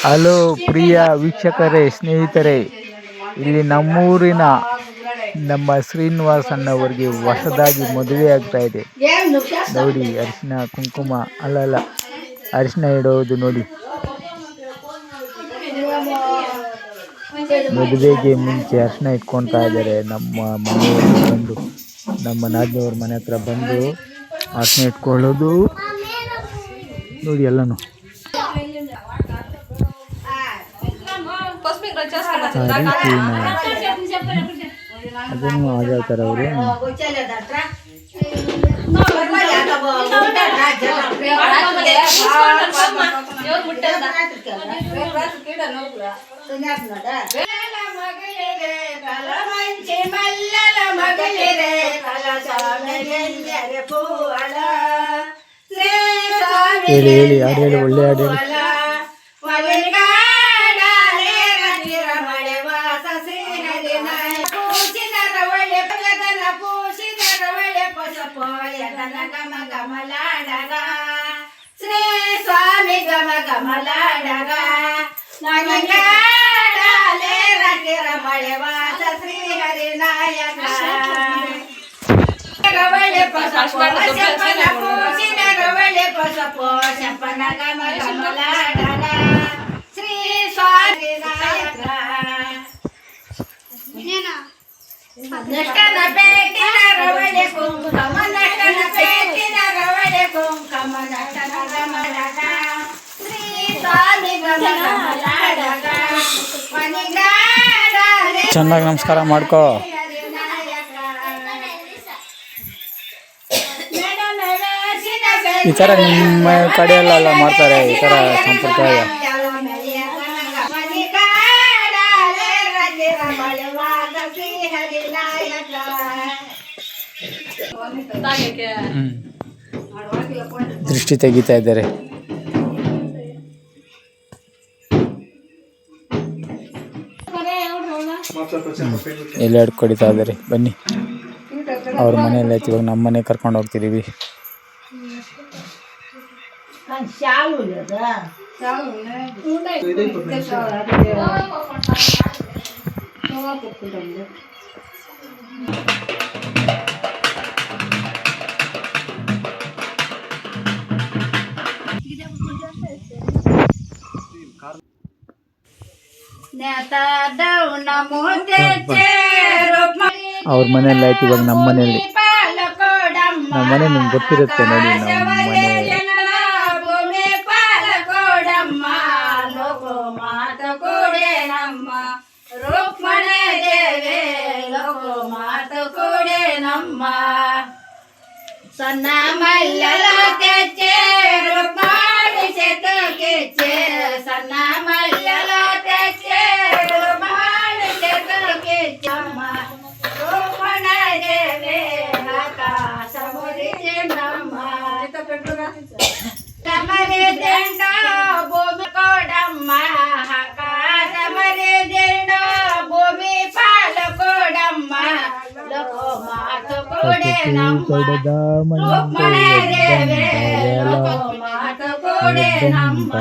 Hello ಪ್ರಿಯ ವೀಕ್ಷಕರೇ, ಸ್ನೇಹಿತರೆ, ಇಲ್ಲಿ ನಮ್ಮೂರಿನ ನಮ್ಮ ಶ್ರೀನಿವಾಸ್ ಅಣ್ಣವರಿಗೆ ಹೊಸದಾಗಿ ಮದುವೆ ಆಗ್ತಾ ಇದೆ ನೋಡಿ. ಅರಿಶಿನ ಕುಂಕುಮ ಅಲ್ಲ ಅರಿಶಿನ ಇಡೋದು ನೋಡಿ. ಮದುವೆಗೆ ಮುಂಚೆ ಅರಿಶಿನ ಇಟ್ಕೊಳ್ತಾ ಇದ್ದಾರೆ. ನಮ್ಮ ಮನೆಯಲ್ಲಿ ಬಂದು ನಮ್ಮ ನಾದಿನಿಯವ್ರ ಮನೆ ಹತ್ರ ಬಂದು ಅರಿಶಿನ ಇಟ್ಕೊಳ್ಳೋದು ನೋಡಿ. ಎಲ್ಲನೂ ಅದನ್ನು ಹಾಗೆ ಹೇಳ್ತಾರೆ ಅವರು. ಹೇಳಿ ಹೇಳಿ ಹಾಡು ಹೇಳಿ, ಒಳ್ಳೆ ಹಾಡು ಹೇಳಿ. ಶ್ರೀ ಸ್ವಾಮಿ ಗಮ ಗಮಲಾಡಗ ಮಳೆ ವಾಸ ಶ್ರೀ ಹರಿನಾಯಕ ರವಳೆ ಪಸಪೋ ಶಪನ ಗಮ ಗಮಲಾಡಗ ಶ್ರೀ ಸ್ವಾಮಿ ನಾಯಕ ನಷ್ಟನ ಪೇಟಿನ ರವಳೆ ಕುಂಕುಮ ನಷ್ಟನ ಪೇಟಿನ ರವಳೆ ಕುಂಕುಮ ನಷ್ಟನ ಗಮಲಗ ಶ್ರೀ ಸ್ವಾಮಿ ಗಮಲಾಡಗ ಚೆನ್ನಾಗಿ ನಮಸ್ಕಾರ ಮಾಡ್ಕೋ. ಈ ಥರ ನಿಮ್ಮ ಕಡೆಯಲ್ಲೆಲ್ಲ ಮಾಡ್ತಾರೆ ಈ ಥರ ಸಂಪ್ರದಾಯ. ದೃಷ್ಟಿ ತೆಗಿತಾ ಇದ್ದಾರೆ. ಎಲ್ಲ ಕೊಡಿತಾ ಇದ್ದಾರೆ. ಬನ್ನಿ, ಅವ್ರ ಮನೆಯಲ್ಲಿ ಆಯ್ತು. ಇವಾಗ ನಮ್ಮ ಮನೆ ಕರ್ಕೊಂಡು ಹೋಗ್ತಿದ್ದೀವಿ. ಅವ್ರ ಮನೆಯಲ್ಲಿ ಆಯ್ತು. ಇವಾಗ ನಮ್ಮ ಮನೆಯಲ್ಲಿ, ನಮ್ಮ ಮನೆ ನಿಮ್ಗೆ ಗೊತ್ತಿರುತ್ತೆ ನೋಡಿ. ನಮ್ಮ ಮನೆ ಸಣ್ಣ ಮಲ್ಲಲ ತೆಚ್ಚೆ ರೂಪಾಡಿ ಸೆತಕ್ಕೆ ಸಣ್ಣ ಮಲ್ಲಲ ತೆಚ್ಚೆ ರೂಪಾಡಿ ಸೆತಕ್ಕೆ ಚಮ್ಮ ರೂಪಣ ದೇವೆ ಆಕಾಶ ಮುರಿದೆ ಬ್ರಹ್ಮ ತಮರೆ ದಂಡ ಭೂಮಿ ಕೋಡಮ್ಮ ಆಕಾಶ ಮರೆ ದಂಡ ಭೂಮಿ ಪಾಲ ಕೋಡಮ್ಮ ಲೋಕೋ ಮಾತು ಕೋಡೆ ನಮ್ಮ ರೂಪಣ ದೇವೆ ಲೋಕೋ ಮಾತು ಕೋಡೆ ನಮ್ಮ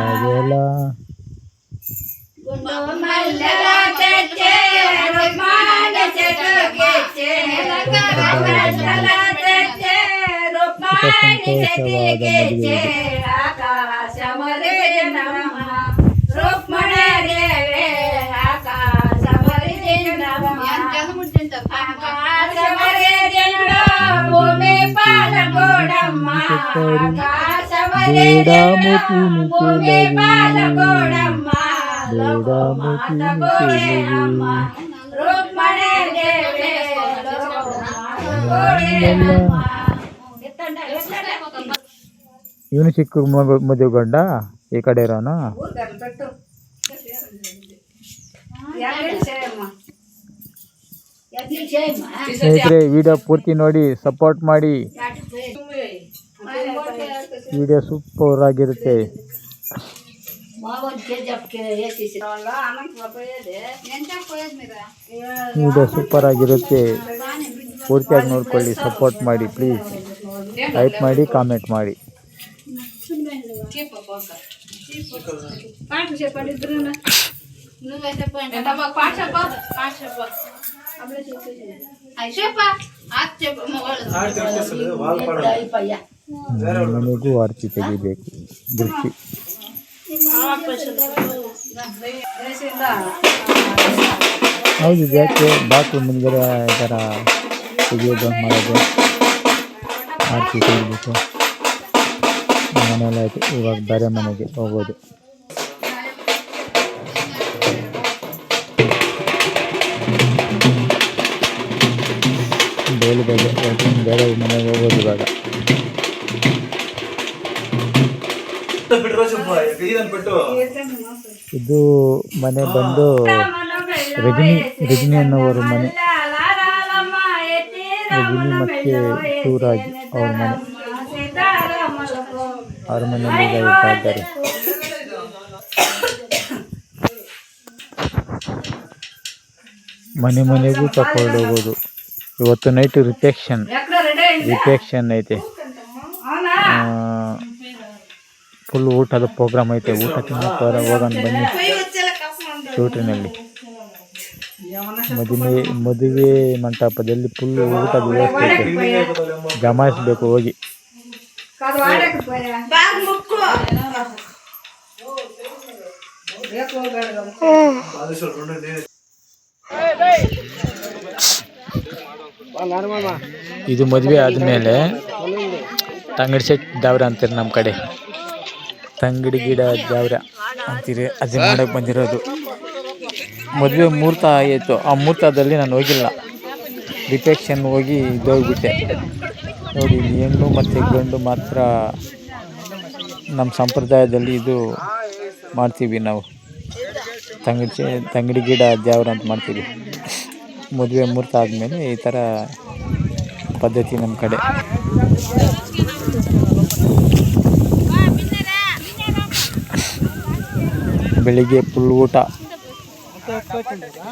ಗುಂಡು ಮಲ್ಲಲ ತೆಚ್ಚೆ ರೂಪಾಣ ಸೆತಕ್ಕೆ ಮಲ್ಲಲ ತೆಚ್ಚೆ ರೂಪಾಣಿ ಸೆತಕ್ಕೆ ಆಕಾಶ ಮರೆ ನಮ್ಮ ರೂಪಣ ದೇವೆ ಆಕಾಶ ಮರೆ ನಮ್ಮ ಆಕಾಶ ಮರೆ ಭೂಮಿ ಪಾಲ ಕೋಡಮ್ಮ ಆಕಾಶ ಮರೆ ಭೂಮಿ ಪಾಲ ಕೋಡಮ್ಮ ಲೋಕೋ ಮಾತ ಕೋಡೆ ನಮ್ಮ ರೂಪಣ ದೇವೆ ಲೋಕೋ ಮಾತ ಕೋಡೆ ನಮ್ಮ. ಇವನು ಚಿಕ್ಕ ಮದುವೆ ಗಂಡ ಈ ಕಡೆ ಇರೋನ. ಸ್ನೇಹಿತರೆ, ವಿಡಿಯೋ ಪೂರ್ತಿ ನೋಡಿ, ಸಪೋರ್ಟ್ ಮಾಡಿ. ವಿಡಿಯೋ ಸೂಪರ್ ಆಗಿರುತ್ತೆ. ವಿಡಿಯೋ ಸೂಪರ್ ಆಗಿರುತ್ತೆ, ಪೂರ್ತಿಯಾಗಿ ನೋಡ್ಕೊಳ್ಳಿ, ಸಪೋರ್ಟ್ ಮಾಡಿ ಪ್ಲೀಸ್, ಲೈಕ್ ಮಾಡಿ, ಕಾಮೆಂಟ್ ಮಾಡಿ. ಮನೆಗೂ ಆರ್ತಿ ತೆಗಿಬೇಕು, ದೃಷ್ಟಿ. ಹೌದು, ಯಾಕೆ ಬಾಕ್ಲು ಮುಂದೆ ಈ ಥರ ತೆಗಿಯೋದು ಮಾಡೋದು, ಆರ್ತಿ ತೆಗಿಬೇಕು. ಮನೆಯಲ್ಲ ಆಯಿತು, ಇವಾಗ ಬೇರೆ ಮನೆಗೆ ಹೋಗೋದು. ಬೇರೆ ಬೇರೆ ಮನೆಗೆ ಹೋಗೋದು ಇವಾಗ. ಇದು ಮನೆ ಬಂದು ರಜನಿ ಅನ್ನೋವರು ಮನೆ, ರಜನಿ ಮತ್ತು ಶಿವರಾಜ್ ಅವ್ರ ಮನೆ. ಅವ್ರ ಮನೆಯಲ್ಲಿ ಇರ್ತಾ ಇದ್ದಾರೆ. ಮನೆಗೂ ತಕೊಂಡು ಹೋಗೋದು. ಇವತ್ತು ನೈಟ್ ರಿಫ್ಲೆಕ್ಷನ್ ಐತೆ, ಫುಲ್ ಊಟದ ಪ್ರೋಗ್ರಾಮ್ ಐತೆ. ಊಟ ತಿನ್ನೋಕೆ ಹೋಗೋಣ ಬನ್ನಿ. ಶೂಟಿನಲ್ಲಿ ಮದುವೆ ಮಂಟಪದಲ್ಲಿ ಫುಲ್ ಊಟದ ವ್ಯವಸ್ಥೆ ಐತೆ, ಜಮಾಯಿಸ್ಬೇಕು ಹೋಗಿ. ಇದು ಮದುವೆ ಆದಮೇಲೆ ತಂಗಡಿ ಸೆಟ್ ದಾವ್ರ ಅಂತೀರಿ ನಮ್ಮ ಕಡೆ, ತಂಗಡಿ ಗಿಡ ದಾವ್ರ ಅಂತೀರಿ. ಅದು ಮಾಡೋಕ್ಕೆ ಬಂದಿರೋದು. ಮದುವೆ ಮುಹೂರ್ತ ಆಯಿತು, ಆ ಮುಹೂರ್ತದಲ್ಲಿ ನಾನು ಹೋಗಿಲ್ಲ, ರಿಫ್ಲೆಕ್ಷನ್ ಹೋಗಿ ಇದ್ದೋಗ್ಬಿಟ್ಟೆ. ನೋಡಿ, ಹೆಣ್ಣು ಮತ್ತು ಗಂಡು ಮಾತ್ರ ನಮ್ಮ ಸಂಪ್ರದಾಯದಲ್ಲಿ ಇದು ಮಾಡ್ತೀವಿ ನಾವು. ತಂಗಡಿ ಗಿಡ ದ್ಯಾವ್ರ ಅಂತ ಮಾಡ್ತೀವಿ. ಮದುವೆ ಮುಹೂರ್ತ ಆದಮೇಲೆ ಈ ಥರ ಪದ್ಧತಿ ನಮ್ಮ ಕಡೆ. ಬೆಳಿಗ್ಗೆ ಫುಲ್ ಊಟ,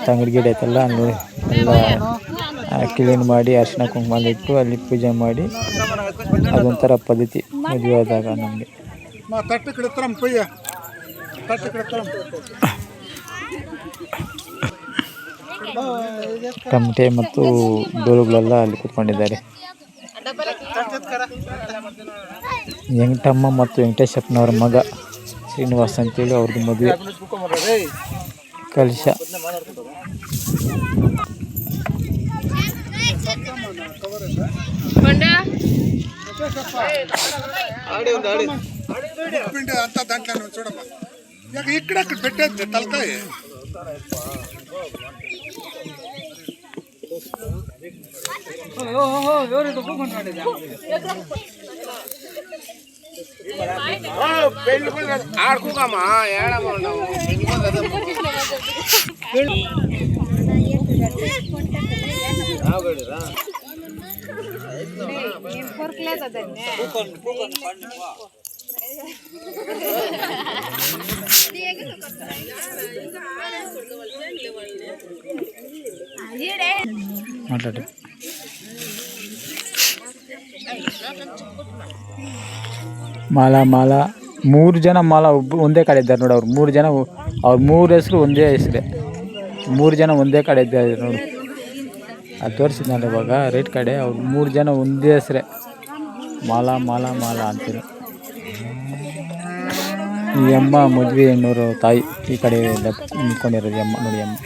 ತಂಗಡಿ ಗಿಡ ಐತಲ್ಲ ಎಲ್ಲ ಕ್ಲೀನ್ ಮಾಡಿ ಅರಿಶಿನ ಕುಂಕುಮ ಇಟ್ಟು ಅಲ್ಲಿ ಪೂಜೆ ಮಾಡಿ, ಅದೊಂಥರ ಪದ್ಧತಿ ಮದುವೆ ಆದಾಗ ನಮಗೆ. ಟಮಟೆ ಮತ್ತು ಡೋಲುಗಳೆಲ್ಲ ಅಲ್ಲಿ ಕೂತ್ಕೊಂಡಿದ್ದಾರೆ. ವೆಂಕಟಮ್ಮ ಮತ್ತು ವೆಂಕಟೇಶಪ್ಪನವ್ರ ಮಗ ಶ್ರೀನಿವಾಸ್ ಅಂತೇಳಿ ಅವ್ರದ್ದು ಮದುವೆ. ಕಲಶ ಮಾತಾಡಿ. ಮಾಲಾ 3 ಜನ ಮಾಲಾ ಒಂದೇ ಕಡೆ ಇದ್ದಾರೆ ನೋಡಿ. ಅವ್ರು 3 ಜನ, ಅವ್ರ 3 ಹೆಸರು ಒಂದೇ ಹೆಸರೇ. 3 ಜನ ಒಂದೇ ಕಡೆ ಇದ್ದಾರೆ ನೋಡಿ. ಅದು ತೋರಿಸಿದ್ನಲ್ಲ ಇವಾಗ ರೈಟ್ ಕಡೆ, ಅವ್ರು 3 ಜನ ಒಂದೇ ಹೆಸರೇ, ಮಾಲಾ ಅಂತೀರ. ಈ ಅಮ್ಮ ಮದುವೆ ಹೆಣ್ಣೂರು ತಾಯಿ, ಈ ಕಡೆ ನಿಂತ್ಕೊಂಡಿರೋದು ಅಮ್ಮ ನೋಡಿ. ಅಮ್ಮ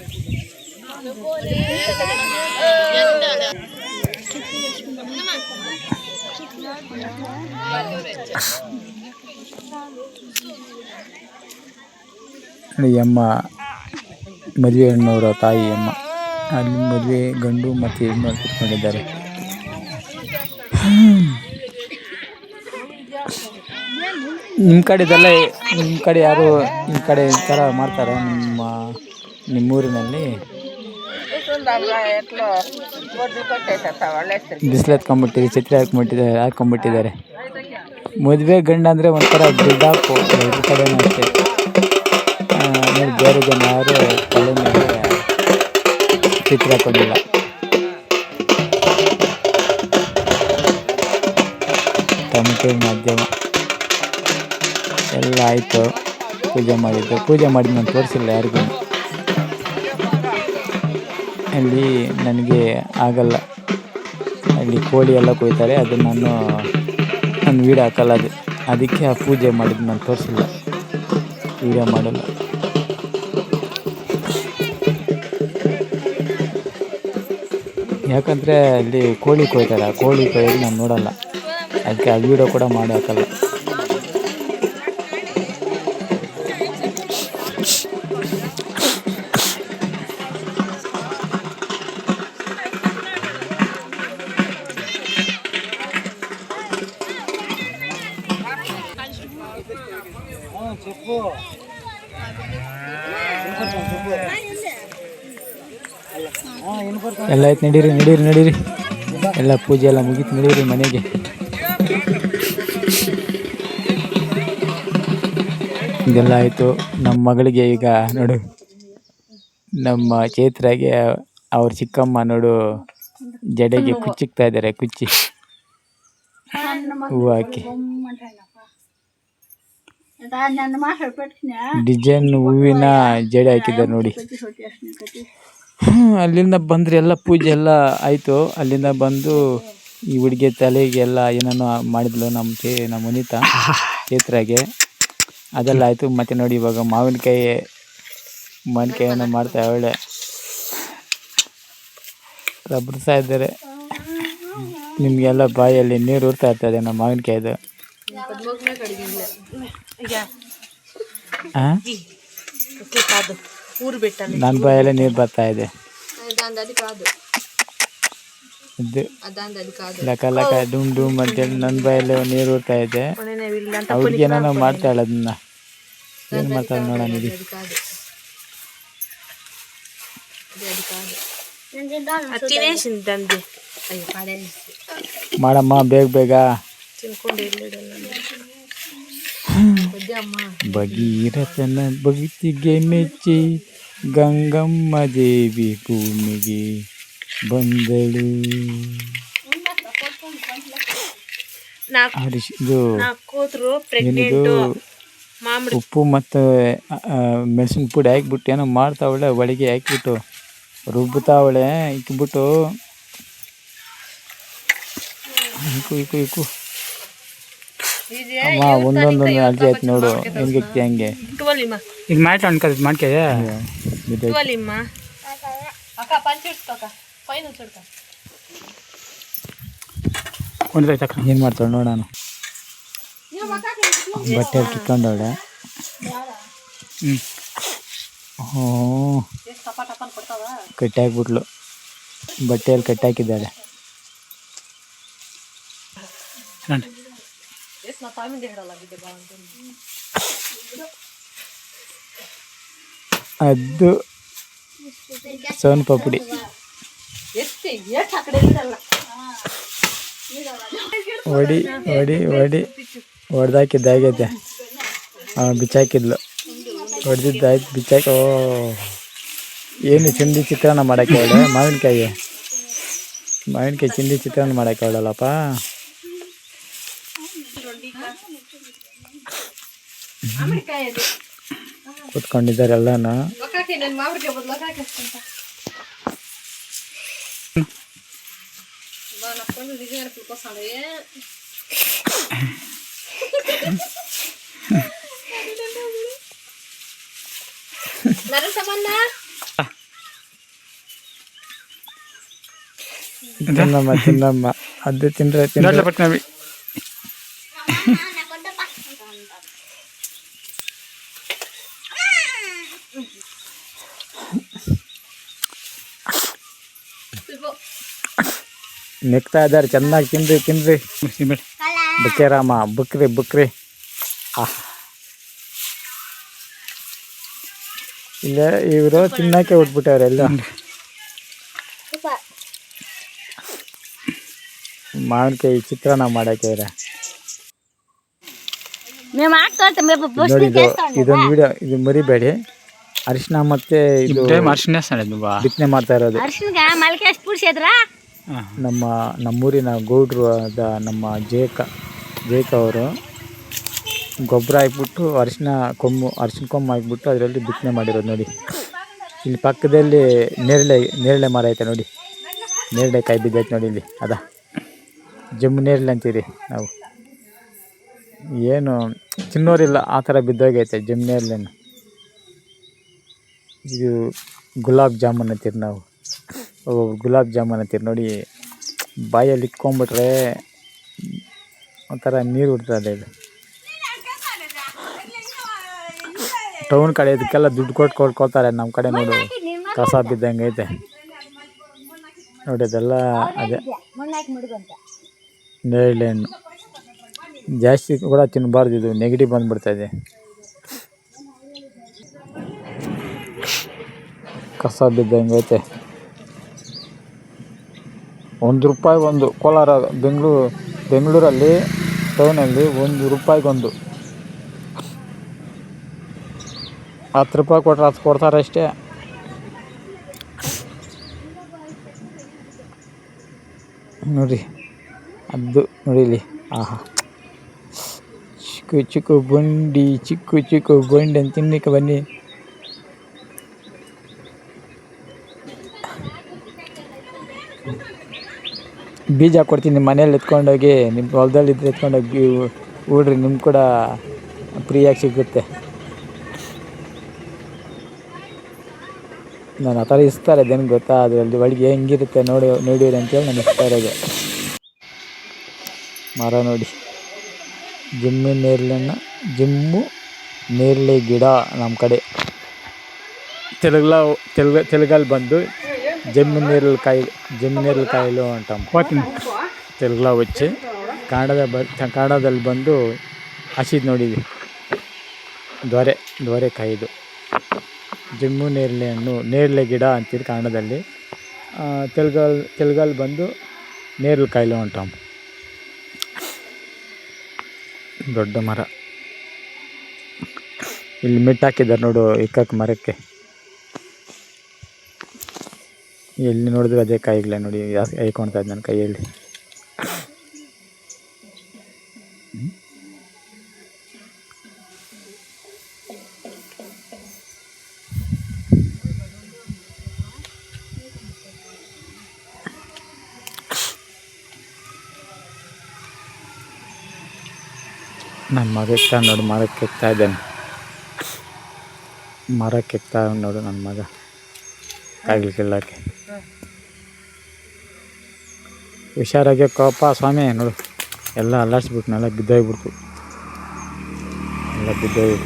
ಈ ಅಮ್ಮ ಮದುವೆ ಹೆಣ್ಣೂರ ತಾಯಿ ಅಮ್ಮ. ಅಲ್ಲಿ ಮದುವೆ ಗಂಡು ಮತ್ತು ಹೆಣ್ಣು ಕೂತ್ಕೊಂಡಿದ್ದಾರೆ. ನಿಮ್ಮ ಕಡೆದೆಲ್ಲ, ನಿಮ್ಮ ಕಡೆ ಯಾರು ಈ ಕಡೆ ಈ ಥರ ಮಾಡ್ತಾರೆ? ನಿಮ್ಮೂರಿನಲ್ಲಿ ಬಿಸಿಲು ಎತ್ಕೊಂಡ್ಬಿಟ್ಟಿದೆ, ಛತ್ರಿ ಹಾಕ್ಕೊಂಡ್ಬಿಟ್ಟಿದ್ದಾರೆ. ಮದುವೆ ಗಂಡು ಅಂದರೆ ಒಂಥರ ದುಡ್ಡು ಹಾಕು, ಕಡೆನೂ ಅಷ್ಟೇ. ನೋಡಿ ಬೇರೆ ಜನ ಯಾರು ತಲೆ ಮೇಲೆ ಚಿತ್ರ ಹಾಕೊಂಡಿಲ್ಲ. ಟೊಮೆಟೊ ಮಾಧ್ಯಮ ಎಲ್ಲ ಆಯಿತು. ಪೂಜೆ ಮಾಡಿದ್ದು, ಪೂಜೆ ಮಾಡಿ ನಾನು ತೋರಿಸಿಲ್ಲ ಯಾರಿಗೂ. ಅಲ್ಲಿ ನನಗೆ ಆಗಲ್ಲ, ಅಲ್ಲಿ ಕೋಳಿ ಎಲ್ಲ ಕೊಯ್ತಾರೆ, ಅದು ನಾನು ವೀಡಿಯೋ ಹಾಕಲ್ಲ. ಅದಕ್ಕೆ ಆ ಪೂಜೆ ಮಾಡಿದ್ದು ನಾನು ತೋರಿಸಿಲ್ಲ, ವೀಡಿಯೋ ಮಾಡಲ್ಲ. ಯಾಕಂದರೆ ಅಲ್ಲಿ ಕೋಳಿ ಕೊಯ್ತಾರೆ, ಆ ಕೋಳಿ ಕೊಯ್ಯೋದು ನಾನು ನೋಡಲ್ಲ, ಅದಕ್ಕೆ ಆ ವೀಡಿಯೋ ಕೂಡ ಮಾಡಿ ಹಾಕಲ್ಲ. ಎಲ್ಲ ಆಯ್ತು, ನಡೀರಿ ಎಲ್ಲ ಪೂಜೆ ಎಲ್ಲ ಮುಗೀತು, ನಡೀರಿ ಮನೆಗೆ. ಇದೆಲ್ಲ ಆಯಿತು. ನಮ್ಮ ಮಗಳಿಗೆ ಈಗ ನೋಡು, ನಮ್ಮ ಚೈತ್ರಾಗೆ ಅವ್ರ ಚಿಕ್ಕಮ್ಮ ನೋಡು ಜಡೆಗೆ ಕುಚ್ಚಿಕ್ತಾ ಇದ್ದಾರೆ, ಕುಚ್ಚಿ ಹೂವು ಹಾಕಿ ಡಿಸೈನ್ ಹೂವಿನ ಜಡೆ ಹಾಕಿದ್ದಾರೆ ನೋಡಿ. ಅಲ್ಲಿಂದ ಬಂದರೆ ಎಲ್ಲ ಪೂಜೆ ಎಲ್ಲ ಆಯಿತು. ಅಲ್ಲಿಂದ ಬಂದು ಈ ಹುಡುಗಿ ತಲೆಗೆ ಎಲ್ಲ ಏನೇನೋ ಮಾಡಿದ್ಲು ನಮ್ಮ ವನಿತಾ ಚೈತ್ರಾಗೆ, ಅದೆಲ್ಲ ಆಯಿತು. ಮತ್ತು ನೋಡಿ ಇವಾಗ ಮಾವಿನಕಾಯಿಯನ್ನು ಮಾಡ್ತಾ ಒಳ್ಳೆ ರಬ್ಬರ್ಸ್ತಾ ಇದ್ದಾರೆ. ನಿಮಗೆಲ್ಲ ಬಾಯಲ್ಲಿ ನೀರು ಊರ್ತಾ ಇರ್ತದೆ ನಮ್ಮ ಮಾವಿನಕಾಯಿದು. ನನ್ನ ಬಾಯಲ್ಲೇ ನೀರು ಬರ್ತಾ ಇದೆ. ಲಕ ಡುಮ್ ಡುಮ್ ಅಂತೇಳಿ ನನ್ನ ಬಾಯಲ್ಲೇ ನೀರು ಊರ್ತಾ ಇದೆ. ಅವ್ರಿಗೆ ಏನೋ ಮಾಡ್ತಾಳೆ, ಅದನ್ನ ಏನು ಮಾಡ್ತಾಳೆ ನೋಡೋಣ. ಇದು ಮಾಡಮ್ಮ ಬೇಗ ಭಗೀರಥನ ಭಕ್ತಿಗೆ ಮೆಚ್ಚಿ ಗಂಗಮ್ಮ ದೇವಿ ಭೂಮಿಗೆ ಬಂದಳು. ಇದು ಉಪ್ಪು ಮತ್ತು ಮೆಣಸಿನ ಪುಡಿ ಹಾಕಿಬಿಟ್ಟು ಏನೋ ಮಾಡ್ತಾವಳೆ, ಒಳಗೆ ಹಾಕಿಬಿಟ್ಟು ರುಬ್ಬುತ್ತಾವಳೆ. ಇಕ್ಬಿಟ್ಟು ಇಕ್ಕು ಅಮ್ಮ ಒಂದೊಂದೊಂದು ಅರ್ಜಿ ಆಯ್ತು ನೋಡು, ಹೆಂಗೆ ಹಂಗೆ ಈಗ ಮಾಡ್ಕೆ ಏನು ಮಾಡ್ತಾಳೆ ನೋಡೋಣ. ಬಟ್ಟೆ ಕಿತ್ಕೊಂಡವಳೆ. ಕಟ್ಟಿ ಹಾಕ್ಬಿಟ್ಲು, ಬಟ್ಟೆಯಲ್ಲಿ ಕಟ್ಟಿ ಹಾಕಿದ್ದಾಳೆ. ಅದು ಸೋನ್ ಪಾಪುಡಿ. ಹೊಡೆದಾಕಿದ್ದಾಗೈತೆ, ಬಿಚ್ಚಾಕಿದ್ಲು, ಹೊಡೆದಿದ್ದಾಯ್ತು ಬಿಚ್ಚಾಕಿ. ಏನು ಚಿಂದಿ ಚಿತ್ರಾನ್ನ ಮಾಡೋಕ್ಕೆ ಅವಳೆ, ಮಾವಿನಕಾಯಿ ಚಿಂದಿ ಚಿತ್ರಾನ್ನ ಮಾಡೋಕ್ಕೆ ಅವಳಲ್ಲಪ್ಪ. ಕೂತ್ಕೊಂಡಿದ್ದಾರೆ ಎಲ್ಲಾನು. ತಿನ್ನಮ್ಮ ಅದು ತಿಂದ್ರೆ ನೆಕ್ತಾ ಇದ್ದಾರೆ. ಚೆನ್ನಾಗಿ ತಿನ್ರಿ ಬುಕ್ಕೆರಾಮ ಬುಕ್ರಿ. ಇಲ್ಲ ಇವರು ತಿನ್ನಕ್ಕೆ ಉಟ್ಬಿಟ್ಟವ್ರೆ ಎಲ್ಲ. ಮಾವಿನಕಾಯಿ ಚಿತ್ರಾನ್ನ ಮಾಡಕ್ಕೆ ನೋಡಿ. ಇದೊಂದು ವಿಡಿಯೋ, ಇದು ಮರಿಬೇಡಿ. ಅರಿಶಿನ ಮತ್ತೆ ಇದು ಅರ್ಶಿನ ಬಿತ್ತನೆ ಮಾಡ್ತಾ ಇರೋದು. ಅರ್ಶಿನ್ಗ ಮಲ್ಕೆ ಎಷ್ಟು ಪುಡ್ಸಿದ್ರ ನಮ್ಮೂರಿನ ಗೌಡ್ರು ಅದ ನಮ್ಮ ಜೇಕ ಅವರು ಗೊಬ್ಬರ ಹಾಕ್ಬಿಟ್ಟು ಅರಿಶಿನ ಕೊಮ್ಮು ಹಾಕ್ಬಿಟ್ಟು ಅದರಲ್ಲಿ ಬಿತ್ತನೆ ಮಾಡಿರೋದು ನೋಡಿ. ಇಲ್ಲಿ ಪಕ್ಕದಲ್ಲಿ ನೇರಳೆ ಮರ ಐತೆ ನೋಡಿ, ನೇರಳೆ ಕಾಯಿ ಬಿದ್ದೈತೆ ನೋಡಿ ಇಲ್ಲಿ. ಜಮ್ಮು ನೇರಳೆ ಅಂತೀರಿ ನಾವು, ಏನು ತಿನ್ನೋರಿಲ್ಲ ಆ ಥರ ಬಿದ್ದೋಗೈತೆ ಜಮ್ಮು ನೇರಳೆನು. ಇದು ಗುಲಾಬ್ ಜಾಮೂನ್ ಅಂತೀರಿ ನಾವು, ಗುಲಾಬ್ ಜಾಮೂನ್ ಅಂತೀರಿ ನೋಡಿ. ಬಾಯಲ್ಲಿ ಇಟ್ಕೊಂಬಿಟ್ರೆ ಒಂಥರ ನೀರು ಬಿಡ್ತದೆ ಇದು. ಟೌನ್ ಕಡೆ ಇದಕ್ಕೆಲ್ಲ ದುಡ್ಡು ಕೊಟ್ಕೊಳ್ತಾರೆ, ನಮ್ಮ ಕಡೆ ನೋಡು ಕಸ ಬಿದ್ದಂಗೆ ಐತೆ ನೋಡಿ. ಅದೆಲ್ಲ ಅದೇ ನೇರಳೆ ಹಣ್ಣು. ಜಾಸ್ತಿ ಕೂಡ ತಿನ್ನಬಾರ್ದು, ಇದು ನೆಗಡಿ ಬಂದುಬಿಡ್ತಾಯಿದೆ. ಕಸ ಬಿದ್ದಂಗೆ ಐತೆ. ₹1 ಒಂದು. ಕೋಲಾರ ಬೆಂಗಳೂರಲ್ಲಿ ಟೌನಲ್ಲಿ ₹1 ₹10 ಕೊಟ್ಟರೆ 10 ಕೊಡ್ತಾರೆ ಅಷ್ಟೇ. ನೋಡಿ ಅದು ನೋಡಿ ಇಲ್ಲಿ. ಆಹಾ, ಚಿಕ್ಕು ಬಂಡಿ ಅಂತ ತಿನ್ನಕ್ಕೆ ಬನ್ನಿ. ಬೀಜ ಕೊಡ್ತೀನಿ, ನಿಮ್ಮ ಮನೇಲಿ ಎತ್ಕೊಂಡೋಗಿ, ನಿಮ್ಮ ಹೊಲದಲ್ಲಿ ಇದ್ರೆ ಎತ್ಕೊಂಡೋಗಿ ಊಡ್ರಿ, ನಿಮ್ಗೆ ಕೂಡ ಫ್ರೀಯಾಗಿ ಸಿಗುತ್ತೆ. ನಾನು ಆ ಥರ ಇಸ್ತಾರೆ ನನಗೆ ಗೊತ್ತಾ, ಅದರಲ್ಲಿ ಒಳಗೆ ಹೆಂಗಿರುತ್ತೆ ನೋಡಿರಿ ಅಂತೇಳಿ ನಾನು ಇಸ್ತಾ ಇರೋದು. ಮರ ನೋಡಿ, ಜಮ್ಮು ನೇರಳೆ ಗಿಡ. ನಮ್ಮ ಕಡೆ ತೆಲುಗಲ್ಲಿ ಬಂದು జమ్మి నీరల కాయలు అంటాం. తెలుగులో వచ్చి ಕನ್ನಡದಲ್ಲಿ ಬಂದು ಹಸಿದು ನೋಡಿ, ದೋರೆಕಾಯಿ. ಇದು ಜಮ್ಮು ನೇರಳೆ ಹಣ್ಣು, ನೇರಳೆ ಗಿಡ ಅಂತೀರಿ ಕನ್ನಡದಲ್ಲಿ. ತೆಲುಗಲ್ಲಿ ಬಂದು ನೇರಳೆ ಕಾಯಿಲು ಅಂಟಾಂ. ದೊಡ್ಡ ಮರ. ಇಲ್ಲಿ ಮೆಟ್ಟು ಹಾಕಿದ್ದಾರೆ ನೋಡು ಇಕ್ಕಕ್ಕೆ ಮರಕ್ಕೆ. ಎಲ್ಲಿ ನೋಡಿದ್ರು ಅದೇ ಕಾಯಿಗಳೇ ನೋಡಿ, ಹೈಕೊಳ್ತಾ ಇದ್ದು ನನ್ನ ಕೈಯಲ್ಲಿ. ನನ್ನ ಮಗ ಎಕ್ತಾ ನೋಡು, ಮರಕ್ಕೆ ಎಕ್ತಾ ಇದ್ದಾನೆ. ಮರಕ್ಕೆ ಎಕ್ತಾ ನೋಡು ನನ್ನ ಮಗ ಕಾಯಿಗಳು ಕೀಳಕ್ಕೆ. ಹುಷಾರಾಗಿ ಕೋಪ ಸ್ವಾಮಿ ನೋಡು, ಎಲ್ಲ ಅಲ್ಲಾಡಿಸ್ಬಿಟ್ಟು ಎಲ್ಲ ಬಿದ್ದೋಗ್ಬಿಡ್ತು.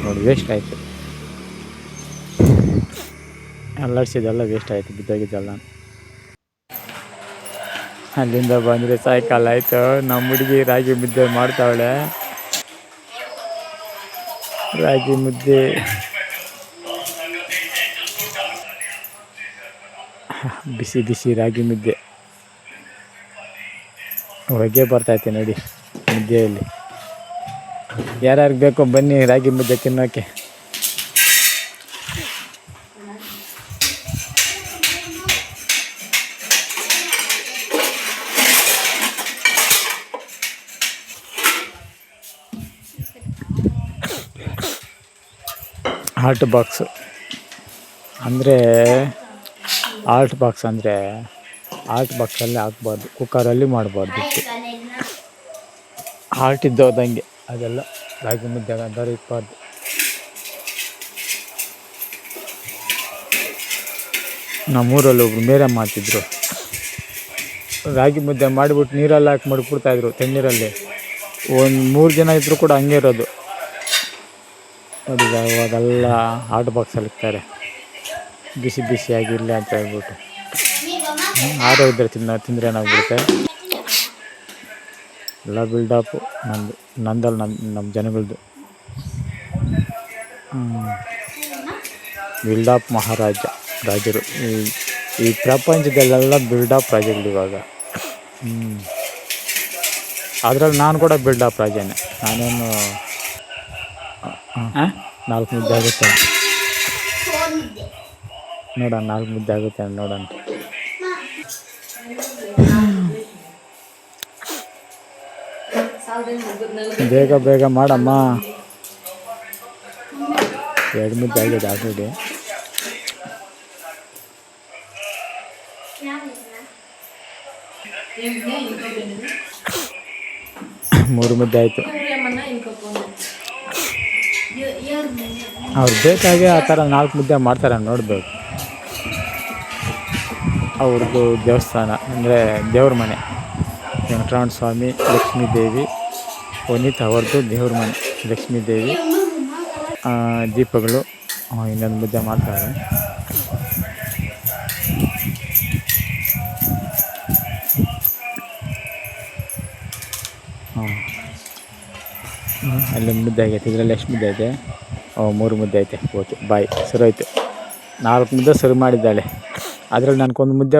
ನೋಡಿ, ವೇಸ್ಟ್ ಆಯಿತು. ಅಲ್ಲಾಡಿಸಿದ್ದೆಲ್ಲ ವೇಸ್ಟ್ ಆಯಿತು, ಬಿದ್ದೋಗಿದ್ದೆಲ್ಲ. ಅಲ್ಲಿಂದ ಬಂದರೆ ಸಾಯಂಕಾಲ ಆಯಿತು. ನಮ್ಮ ಹುಡುಗಿ ರಾಗಿ ಮುದ್ದೆ ಮಾಡ್ತಾವಳೆ. ರಾಗಿ ಮುದ್ದೆ ಬಿಸಿ ರಾಗಿ ಮುದ್ದೆ ಹೊಗೆ ಬರ್ತೈತೆ ನೋಡಿ ಮುದ್ದೆಯಲ್ಲಿ. ಯಾರ್ಯಾರಿಗೆ ಬೇಕೋ ಬನ್ನಿ ರಾಗಿ ಮುದ್ದೆ ತಿನ್ನೋಕ್ಕೆ. ಹಾಟ್ ಬಾಕ್ಸ್ ಅಂದರೆ ಹಾಟ್ ಬಾಕ್ಸಲ್ಲಿ ಹಾಕ್ಬಾರ್ದು, ಕುಕ್ಕರಲ್ಲಿ ಮಾಡಬಾರ್ದು. ಹಾಟ್ ಇದ್ದೋದಂಗೆ ಅದೆಲ್ಲ ರಾಗಿ ಮುದ್ದೆ ಅಂದರೆ ಇಕ್ಬಾರ್ದು. ನಮ್ಮೂರಲ್ಲಿ ಒಬ್ರು ಮೇರೆ ಮಾಡ್ತಿದ್ರು, ರಾಗಿ ಮುದ್ದೆ ಮಾಡಿಬಿಟ್ಟು ನೀರಲ್ಲಿ ಹಾಕಿ ಮಡಗ್ಬಿಡ್ತಾಯಿದ್ರು ತಣ್ಣೀರಲ್ಲಿ. ಒಂದು 3 ಜನ ಇದ್ದರೂ ಕೂಡ ಹಂಗೆ ಇರೋದು ನೋಡಿ. ಇವಾಗೆಲ್ಲ ಹಾಟ್ ಬಾಕ್ಸಲ್ಲಿ ಇರ್ತಾರೆ, ಬಿಸಿಯಾಗಿರಲಿ ಅಂತ ಹೇಳ್ಬಿಟ್ಟು. ಆರೋಗ್ಯ ತಿಂದರೆ ಏನಾಗ್ಬಿಡುತ್ತೆ, ಎಲ್ಲ ಬಿಲ್ಡಪ್ಪು ನಂದಲ್ಲ ನಮ್ಮ ಜನಗಳದ್ದು. ಬಿಲ್ಡಪ್ ರಾಜರು ಈ ಪ್ರಪಂಚದಲ್ಲೆಲ್ಲ ಬಿಲ್ಡಪ್ ರಾಜಗಳು ಇವಾಗ. ಅದರಲ್ಲಿ ನಾನು ಕೂಡ ಬಿಲ್ಡಪ್ ರಾಜನೇ. ನಾನೇನು 4 ಮುದ್ದೆ ಆಗುತ್ತೆ. ನೋಡೋಣ 4 ಮುದ್ದೆ ಆಗುತ್ತೆ ನೋಡೋಣ. ಬೇಗ ಬೇಗ ಮಾಡಮ್ಮ. 2 ಮುದ್ದೆ ಆಗಿದೆ ಆಲ್ರೆಡಿ. ಮೂರು ಮುದ್ದೆ ಆಯಿತು. ಅವ್ರು ಬೇಕಾಗಿ ಆ ಥರ 4 ಮುದ್ದೆ ಮಾಡ್ತಾರೆ ನೋಡ್ಬೇಕು. ಅವ್ರದ್ದು ದೇವಸ್ಥಾನ ಅಂದರೆ ದೇವ್ರ ಮನೆ, ವೆಂಕಟರಮಣ ಸ್ವಾಮಿ, ಲಕ್ಷ್ಮೀ ದೇವಿ, ಪುನೀತ್ ಅವ್ರದ್ದು ದೇವ್ರ ಮನೆ, ಲಕ್ಷ್ಮೀ ದೇವಿ, ದೀಪಗಳು. ಇನ್ನೊಂದು ಮುದ್ದೆ ಮಾಡ್ತಾರೆ. ಅಲ್ಲೊಂದು ಮುದ್ದೆ ಆಗೈತೆ, ಇದರಲ್ಲಿ ಎಷ್ಟು ಮುದ್ದೆ ಐತೆ? 3 ಮುದ್ದೆ ಐತೆ. ಓಕೆ ಬಾಯ್, ಸರಿ ಆಯಿತು. 4 ಮುದ್ದೆ ಸರ್ವ್ ಮಾಡಿದ್ದಾಳೆ. ಅದರಲ್ಲಿ ನನಗೊಂದು ಮುದ್ದೆ